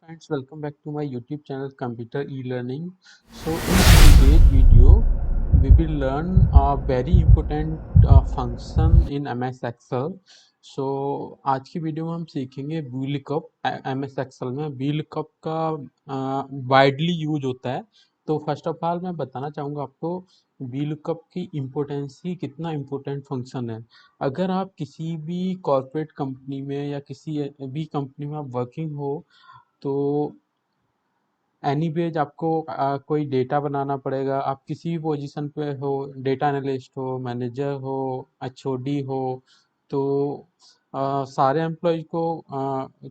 Friends, welcome back to my YouTube channel Computer E-Learning. So in today's video, we will learn a very important function in MS Excel. So आज की video में हम सीखेंगे VLOOKUP. MS Excel में VLOOKUP का widely use होता है. तो फर्स्ट ऑफ ऑल मैं बताना चाहूँगा आपको VLOOKUP की इम्पोर्टेंस ही कितना इम्पोर्टेंट फंक्शन है. अगर आप किसी भी कॉर्पोरेट कंपनी में या किसी भी कंपनी में आप वर्किंग हो तो एनीवेज आपको कोई डेटा बनाना पड़ेगा. आप किसी भी पोजीशन पे हो, डेटा एनालिस्ट हो, मैनेजर हो, एचओडी हो, तो सारे एम्प्लॉय को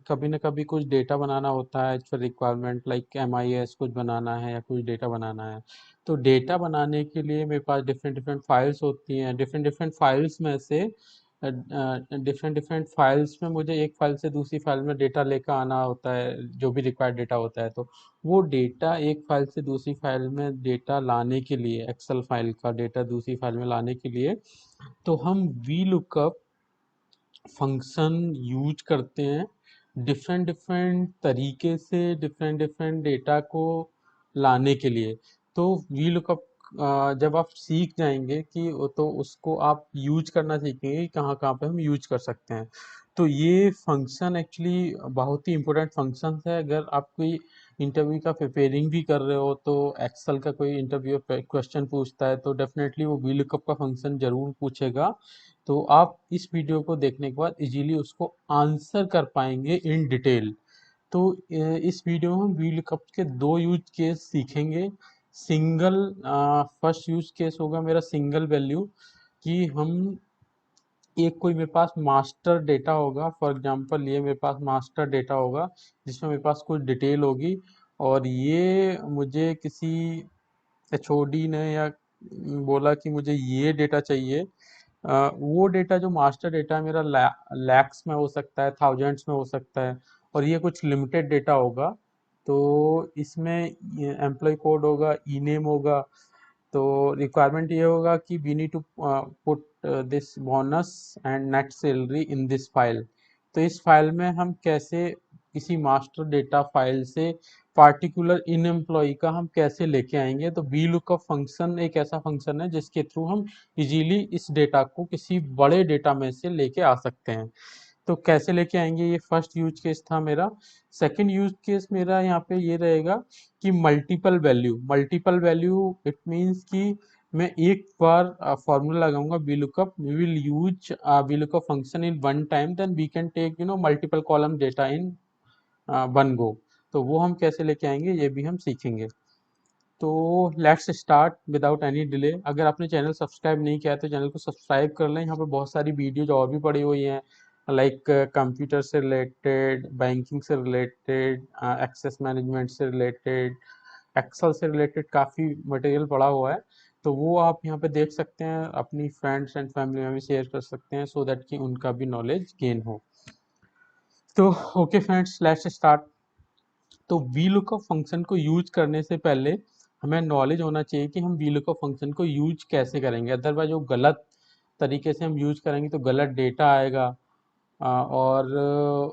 कभी ना कभी कुछ डेटा बनाना होता है. फॉर रिक्वायरमेंट लाइक MIS कुछ बनाना है या कुछ डेटा बनाना है. तो डेटा बनाने के लिए मेरे पास डिफरेंट डिफरेंट फाइल्स होती हैं. डिफरेंट डिफरेंट फाइल्स में से डिफरेंट डिफरेंट फाइल्स में मुझे एक फाइल से दूसरी फाइल में डेटा लेकर आना होता है, जो भी रिक्वायर्ड डेटा होता है. तो वो डेटा एक फाइल से दूसरी फाइल में डेटा लाने के लिए, एक्सेल फाइल का डेटा दूसरी फाइल में लाने के लिए, तो हम VLOOKUP फंक्शन यूज करते हैं. डिफरेंट डिफरेंट तरीके से डिफरेंट डिफरेंट डेटा को लाने के लिए. तो VLOOKUP जब आप सीख जाएंगे कि तो उसको आप यूज करना सीखेंगे कि कहाँ कहाँ पे हम यूज कर सकते हैं. तो ये फंक्शन एक्चुअली बहुत ही इंपॉर्टेंट फंक्शन है. अगर आप कोई इंटरव्यू का प्रिपेयरिंग भी कर रहे हो तो एक्सेल का कोई इंटरव्यू क्वेश्चन पूछता है तो डेफिनेटली वो VLOOKUP का फंक्शन जरूर पूछेगा. तो आप इस वीडियो को देखने के बाद इजीली उसको आंसर कर पाएंगे इन डिटेल. तो इस वीडियो में हम VLOOKUP के दो यूज केस सीखेंगे. सिंगल फर्स्ट यूज केस होगा मेरा सिंगल वैल्यू, कि हम एक कोई मेरे पास मास्टर डेटा होगा. फॉर एग्जांपल ये मेरे पास मास्टर डेटा होगा जिसमें मेरे पास कुछ डिटेल होगी, और ये मुझे किसी एचओडी ने या बोला कि मुझे ये डेटा चाहिए. वो डेटा जो मास्टर डेटा है मेरा लैक्स में हो सकता है, थाउजेंड्स में हो सकता है, और ये कुछ लिमिटेड डेटा होगा. तो इसमें एम्प्लॉय कोड होगा, ई नेम होगा. तो रिक्वायरमेंट ये होगा कि we need to put this bonus and net salary in this file. तो इस फाइल में हम कैसे किसी मास्टर डेटा फाइल से पार्टिकुलर इन एम्प्लॉय का हम कैसे लेके आएंगे. तो VLOOKUP फंक्शन एक ऐसा फंक्शन है जिसके थ्रू हम इजीली इस डेटा को किसी बड़े डेटा में से लेके आ सकते हैं. तो कैसे लेके आएंगे, ये फर्स्ट यूज केस था मेरा. सेकंड यूज केस मेरा यहाँ पे ये रहेगा कि multiple value. Multiple value it means कि मैं एक बार फॉर्मूला लगाऊंगा VLOOKUP. We will use VLOOKUP function in one time, then we can take multiple column data in one go. तो वो हम कैसे लेके आएंगे ये भी हम सीखेंगे. तो let's start without any delay. अगर आपने चैनल सब्सक्राइब नहीं किया तो चैनल को सब्सक्राइब कर लें. यहाँ पे बहुत सारी वीडियोज और भी पड़ी हुई हैं, लाइक कंप्यूटर से रिलेटेड, बैंकिंग से रिलेटेड, एक्सेस मैनेजमेंट से रिलेटेड, एक्सेल से रिलेटेड काफ़ी मटेरियल पड़ा हुआ है. तो वो आप यहाँ पे देख सकते हैं, अपनी फ्रेंड्स एंड फैमिली में भी शेयर कर सकते हैं सो दैट कि उनका भी नॉलेज गेन हो. तो ओके फ्रेंड्स, लेट्स स्टार्ट. तो VLOOKUP फंक्शन को यूज करने से पहले हमें नॉलेज होना चाहिए कि हम VLOOKUP फंक्शन को यूज कैसे करेंगे. अदरवाइज वो गलत तरीके से हम यूज करेंगे तो गलत डेटा आएगा, और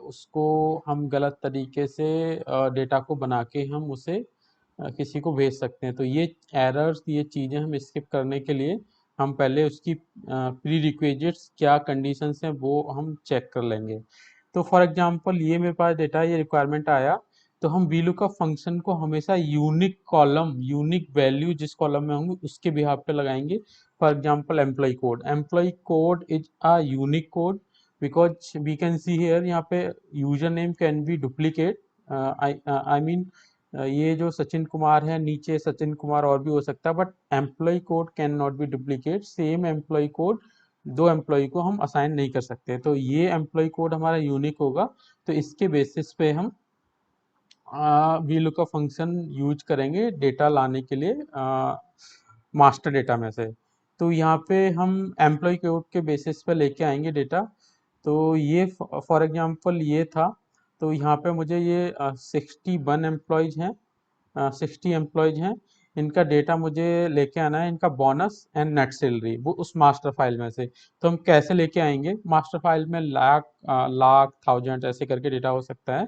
उसको हम गलत तरीके से डेटा को बना के हम उसे किसी को भेज सकते हैं. तो ये एरर्स, ये चीज़ें हम स्किप करने के लिए हम पहले उसकी प्री रिक्विजिट्स क्या कंडीशंस हैं वो हम चेक कर लेंगे. तो फॉर एग्जांपल ये मेरे पास डेटा, ये रिक्वायरमेंट आया, तो हम VLOOKUP फंक्शन को हमेशा यूनिक कॉलम, यूनिक वैल्यू जिस कॉलम में होंगे उसके बिहाफ पे लगाएंगे. For example employee code. Employee code is a unique code because we can see here, यहाँ पे user name can be duplicate. I mean ये जो सचिन कुमार है, नीचे सचिन कुमार और भी हो सकता है, but employee code can not be duplicate. Same employee code दो एम्प्लॉय को हम असाइन नहीं कर सकते. तो ये एम्प्लॉय कोड हमारा यूनिक होगा. तो इसके बेसिस पे हम VLOOKUP फंक्शन यूज करेंगे डेटा लाने के लिए मास्टर डेटा में से. तो यहाँ पे हम एम्प्लॉय कोड के बेसिस पे लेके आएंगे डेटा. तो ये फॉर एग्जांपल ये था. तो यहाँ पे मुझे ये 61 एम्प्लॉयज हैं, 60 एम्प्लॉयज हैं. इनका डेटा मुझे लेके आना है, इनका बोनस एंड नेट सैलरी, वो उस मास्टर फाइल में से. तो हम कैसे लेके आएंगे, मास्टर फाइल में लाख, लाख, थाउजेंड ऐसे करके डेटा हो सकता है.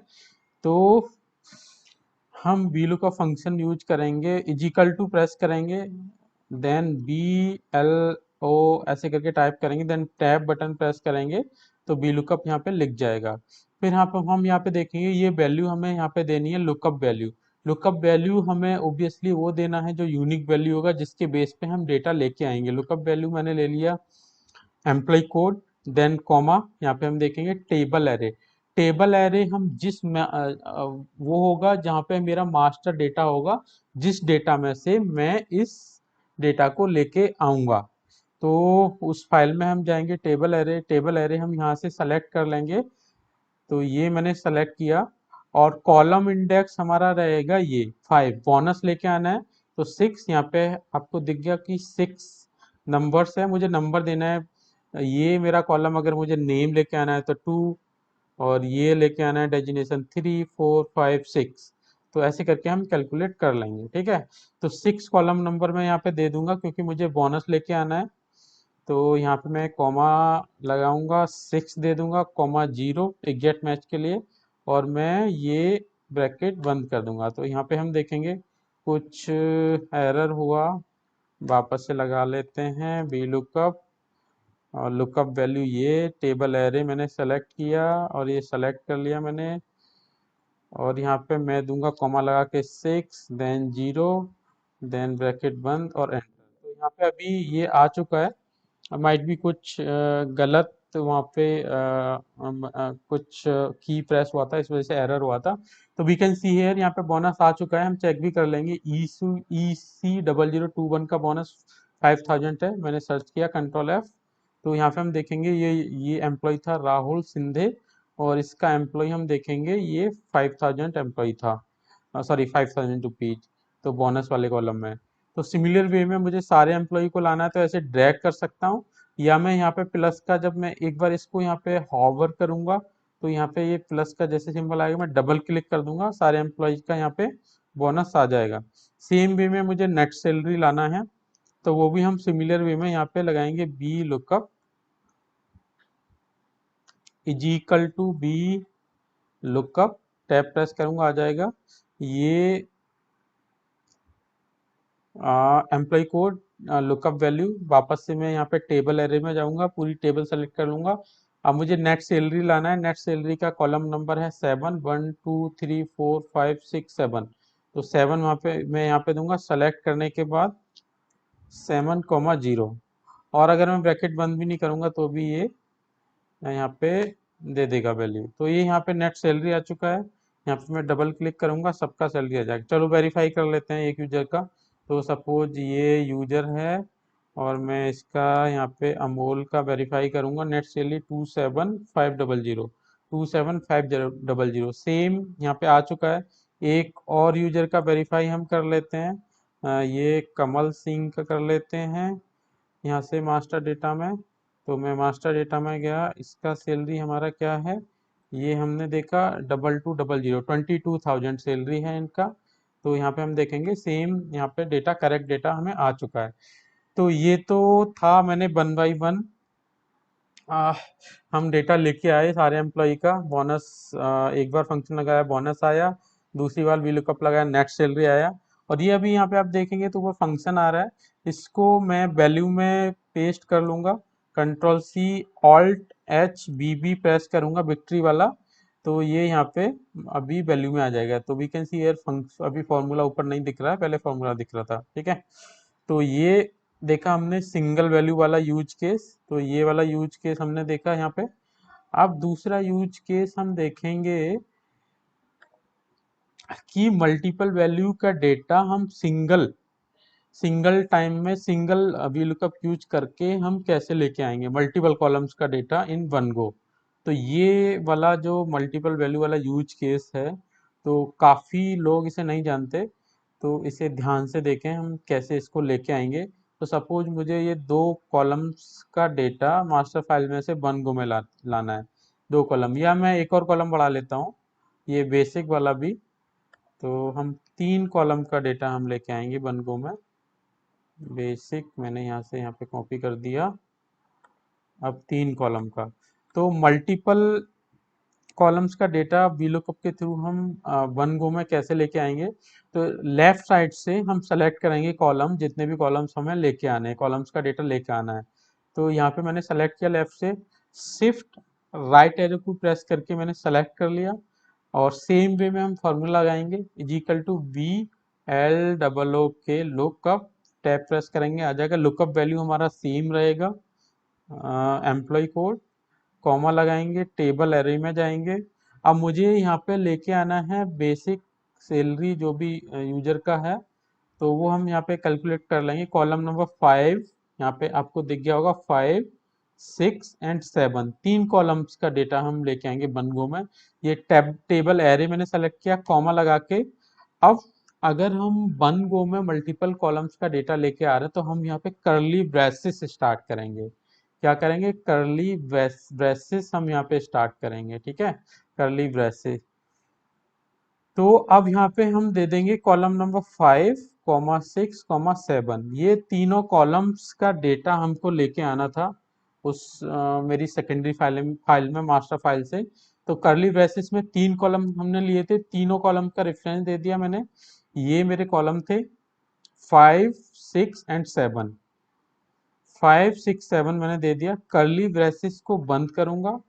तो हम VLOOKUP फंक्शन यूज करेंगे, इजिकल टू प्रेस करेंगे, देन BLO ऐसे करके टाइप करेंगे, देन टैब बटन प्रेस करेंगे तो VLOOKUP यहाँ पे लिख जाएगा। फिर यहाँ पे हम यहाँ पे देखेंगे ये वैल्यू हमें यहाँ पे देनी है लुकअप वैल्यू। लुकअप वैल्यू हमें ओब्वियसली वो देना है जो यूनिक वैल्यू होगा, जिसके बेस पे हम डेटा लेके आएंगे। लुकअप वैल्यू मैंने ले लिया एम्प्लॉय कोड, देन कॉमा, यहाँ पे हम देखेंगे टेबल एरे। टेबल एरे हम वो होगा जहाँ पे मेरा मास्टर डेटा होगा, जिस डेटा में से मैं इस डेटा को लेके आऊंगा। तो उस फाइल में हम जाएंगे, टेबल एरे, टेबल एरे हम यहाँ से सेलेक्ट कर लेंगे। तो ये मैंने सेलेक्ट किया, और कॉलम इंडेक्स हमारा रहेगा ये 5, बोनस लेके आना है तो 6। यहाँ पे आपको दिख गया कि 6 नंबर्स है, मुझे नंबर देना है। ये मेरा कॉलम, अगर मुझे नेम लेके आना है तो 2, और ये लेके आना है डेजिग्नेशन 3, 4, 5, 6। तो ऐसे करके हम कैलकुलेट कर लेंगे, ठीक है। तो 6 कॉलम नंबर मैं यहाँ पे दे दूंगा क्योंकि मुझे बोनस लेके आना है। तो यहाँ पे मैं कॉमा लगाऊंगा, 6 दे दूंगा, कॉमा 0 एग्जैक्ट मैच के लिए, और मैं ये ब्रैकेट बंद कर दूंगा। तो यहाँ पे हम देखेंगे कुछ एरर हुआ, वापस से लगा लेते हैं VLOOKUP, और लुकअप वैल्यू ये टेबल एरे मैंने सेलेक्ट किया, और ये सेलेक्ट कर लिया मैंने, और यहाँ पे मैं दूंगा कॉमा लगा के 6, देन 0, देन ब्रैकेट बंद और एंटर। तो यहाँ पे अभी ये आ चुका है। माइट भी कुछ गलत वहाँ पे कुछ की प्रेस हुआ था, इस वजह से एरर हुआ था। तो वी कैन सी हियर यहाँ पे बोनस आ चुका है, हम चेक भी कर लेंगे। EC0021 का बोनस 5000 है, मैंने सर्च किया Ctrl+F। तो यहाँ पे हम देखेंगे ये एम्प्लॉय था राहुल सिंधे, और इसका एम्प्लॉय हम देखेंगे ये 5000 एम्प्लॉय था, सॉरी 5000 रुपीज, तो बोनस वाले कॉलम में। तो सिमिलर वे में मुझे सारे एम्प्लॉय को लाना है, तो ऐसे ड्रैग कर सकता हूँ, या मैं यहाँ पे प्लस का, जब मैं एक बार इसको यहाँ पे हॉवर करूंगा तो यहाँ पे ये प्लस का जैसे सिंबल आएगा, मैं डबल क्लिक कर दूंगा, सारे एम्प्लॉयज का यहाँ पे बोनस आ जाएगा। सेम वे में मुझे नेट सैलरी लाना है, तो वो भी हम सिमिलर वे में यहाँ पे लगाएंगे VLOOKUP is equal to VLOOKUP, tab press करूंगा, आ जाएगा ये एम्प्लॉय कोड, लुकअप वैल्यू। वापस से मैं यहाँ पे टेबल एरे में जाऊंगा, पूरी टेबल सेलेक्ट कर लूंगा। अब मुझे नेट सैलरी लाना है, नेट सैलरी का कॉलम नंबर है 7, 1 2 3 4 5 6 7। तो 7 वहाँ पे मैं यहाँ पे दूंगा, सेलेक्ट करने के बाद 7, 0, और अगर मैं ब्रैकेट बंद भी नहीं करूंगा तो भी ये यहाँ पे दे देगा वैल्यू। तो ये यहाँ पे नेट सैलरी आ चुका है, यहाँ पे मैं डबल क्लिक करूंगा, सबका सैलरी आ जाएगा। चलो वेरीफाई कर लेते हैं एक यूजर का। तो सपोज ये यूजर है, और मैं इसका यहाँ पे अमोल का वेरीफाई करूंगा, नेट सैलरी 27500, 27500 सेम यहाँ पे आ चुका है। एक और यूजर का वेरीफाई हम कर लेते हैं, ये कमल सिंह का कर लेते हैं यहाँ से मास्टर डेटा में। तो मैं मास्टर डेटा में गया, इसका सैलरी हमारा क्या है, ये हमने देखा 2200, 22,000 सैलरी है इनका। तो यहाँ पे हम देखेंगे सेम यहाँ पे डेटा, करेक्ट डेटा हमें आ चुका है। तो ये तो था, मैंने 1 बाई 1 आ, हम डेटा लेके आए सारे एम्प्लॉय का बोनस। एक बार फंक्शन लगाया बोनस आया, दूसरी बार VLOOKUP लगाया नेट सैलरी आया। और ये अभी यहाँ पे आप देखेंगे तो वो फंक्शन आ रहा है, इसको मैं वैल्यू में पेस्ट कर लूंगा, Ctrl+C, Alt+H, VB प्रेस करूंगा विक्ट्री वाला, तो ये यहाँ पे अभी वैल्यू में आ जाएगा। तो we can see here function, अभी फॉर्मूला ऊपर नहीं दिख रहा है, पहले फॉर्मूला दिख रहा था, ठीक है। तो ये देखा हमने सिंगल वैल्यू वाला यूज केस, तो ये वाला यूज केस हमने देखा यहाँ पे। अब दूसरा यूज केस हम देखेंगे कि मल्टीपल वैल्यू का डेटा हम सिंगल सिंगल टाइम में सिंगल VLOOKUP यूज करके हम कैसे लेके आएंगे मल्टीपल कॉलम्स का डेटा इन वन गो। तो ये वाला जो मल्टीपल वैल्यू वाला यूज केस है, तो काफ़ी लोग इसे नहीं जानते, तो इसे ध्यान से देखें हम कैसे इसको लेके आएंगे। तो सपोज मुझे ये 2 कॉलम्स का डेटा मास्टर फाइल में से वन गो में लाना है, 2 कॉलम, या मैं एक और कॉलम बढ़ा लेता हूँ, ये बेसिक वाला भी। तो हम 3 कॉलम का डेटा हम लेके आएंगे वन गो में। बेसिक मैंने यहाँ से यहाँ पे कॉपी कर दिया, अब 3 कॉलम का। तो मल्टीपल कॉलम्स का डेटा वीलुकअप के थ्रू हम वन गो में कैसे लेके आएंगे। तो लेफ्ट साइड से हम सेलेक्ट करेंगे कॉलम, जितने भी कॉलम्स हमें लेके आने हैं, कॉलम्स का डेटा लेके आना है। तो यहाँ पे मैंने सेलेक्ट किया लेफ्ट से, शिफ्ट राइट एरो को प्रेस करके मैंने सेलेक्ट कर लिया, और सेम वे में हम फॉर्मूला लगाएंगे, is equal to V L double O K lookup, tab press करेंगे, आ जाएगा। लुकअप वैल्यू हमारा सेम रहेगा, एम्प्लॉय कोड, कॉमा लगाएंगे, टेबल एरे में जाएंगे। अब मुझे यहाँ पे लेके आना है बेसिक सैलरी जो भी यूजर का है, तो वो हम यहाँ पे कैलकुलेट कर लेंगे। कॉलम नंबर 5, यहाँ पे आपको दिख गया होगा 5, 6 एंड 7, तीन कॉलम्स का डेटा हम लेके आएंगे बनगो में। ये टेबल एरे मैंने सेलेक्ट किया, कॉमा लगा के। अब अगर हम वन गो में मल्टीपल कॉलम्स का डेटा लेके आ रहे हैं, तो हम यहाँ पे करली ब्रेसेस से स्टार्ट करेंगे। क्या करेंगे? करली ब्रेसेस हम यहाँ पे स्टार्ट करेंगे, ठीक है, करली ब्रेसेस। तो अब यहाँ पे हम दे देंगे कॉलम नंबर 5, 6, 7, ये तीनों कॉलम्स का डेटा हमको लेके आना था उस मेरी सेकेंडरी फाइल में मास्टर फाइल से। तो करली ब्रेसेस में तीन कॉलम हमने लिए थे, तीनों कॉलम का रेफरेंस दे दिया मैंने। ये मेरे कॉलम थे 5, 6 एंड 7, 5, 6, 7 मैंने दे दिया। करली ब्रेसेस को बंद करूंगा,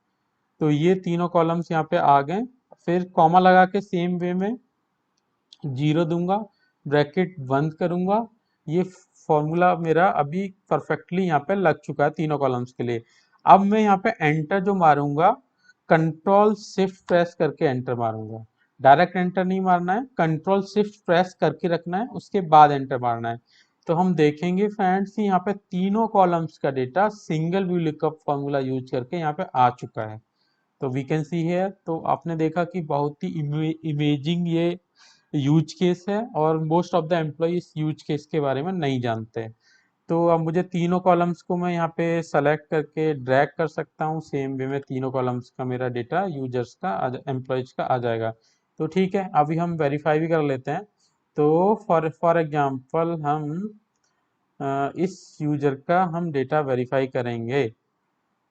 तो ये तीनों कॉलम्स यहाँ पे आ गए। फिर कॉमा लगा के सेम वे में जीरो दूंगा, ब्रैकेट बंद करूंगा। ये फॉर्मूला मेरा अभी परफेक्टली यहाँ पे लग चुका है तीनों कॉलम्स के लिए। अब मैं यहाँ पे एंटर जो मारूंगा, कंट्रोल शिफ्ट प्रेस करके एंटर मारूंगा। डायरेक्ट एंटर नहीं मारना है, कंट्रोल शिफ्ट प्रेस करके रखना है, उसके बाद एंटर मारना है। तो हम देखेंगे फ्रेंड्स, यहाँ पे तीनों कॉलम्स का data single view lookup formula use करके यहाँ पे आ चुका है। तो वी कैन सी है, तो आपने देखा कि बहुत ही इमेजिंग ये यूज केस है, और मोस्ट ऑफ द एम्प्लॉय इस यूज केस के बारे में नहीं जानते। तो अब मुझे तीनों कॉलम्स को मैं यहाँ पे सेलेक्ट करके ड्रैग कर सकता हूँ, सेम वे में तीनों कॉलम्स का मेरा डेटा यूजर्स का, एम्प्लॉयज का आ जाएगा। तो ठीक है, अभी हम वेरीफाई भी कर लेते हैं। तो फॉर एग्जांपल हम इस यूजर का हम डेटा वेरीफाई करेंगे।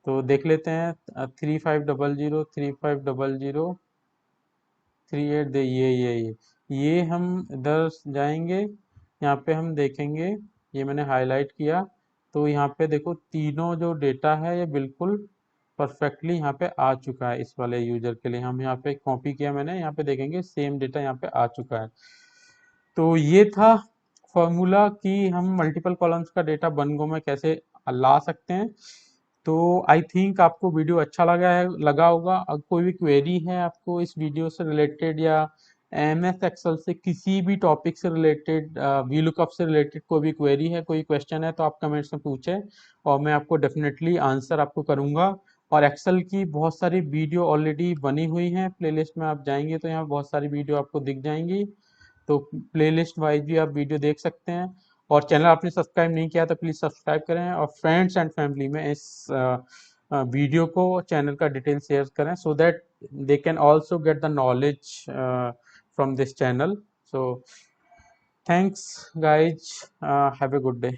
तो देख लेते हैं, 3500 3500 38 दे, ये हम इधर जाएंगे, यहाँ पे हम देखेंगे, ये मैंने हाईलाइट किया। तो यहाँ पे देखो तीनों जो डेटा है ये बिल्कुल परफेक्टली यहाँ पे आ चुका है। इस वाले यूजर के लिए हम यहाँ पे कॉपी किया मैंने, यहाँ पे देखेंगे सेम डेटा यहाँ पे आ चुका है। तो ये था फॉर्मूला कि हम मल्टीपल कॉलम्स का डेटा बनगो में कैसे ला सकते हैं। तो आई थिंक आपको वीडियो अच्छा लगा होगा। अगर कोई भी क्वेरी है आपको इस वीडियो से रिलेटेड, या एमएस एक्सेल से किसी भी टॉपिक से रिलेटेड, वीलुकअप से रिलेटेड कोई भी क्वेरी है, कोई क्वेश्चन है, तो आप कमेंट्स में पूछें, और मैं आपको डेफिनेटली आंसर आपको करूंगा। और एक्सेल की बहुत सारी वीडियो ऑलरेडी बनी हुई हैं, प्लेलिस्ट में आप जाएंगे तो यहाँ बहुत सारी वीडियो आपको दिख जाएंगी। तो प्लेलिस्ट वाइज भी आप वीडियो देख सकते हैं। और चैनल आपने सब्सक्राइब नहीं किया तो प्लीज़ सब्सक्राइब करें, और फ्रेंड्स एंड फैमिली में इस वीडियो को, चैनल का डिटेल शेयर करें, so that they can also get the knowledge from this channel. So thanks guys, have a good day.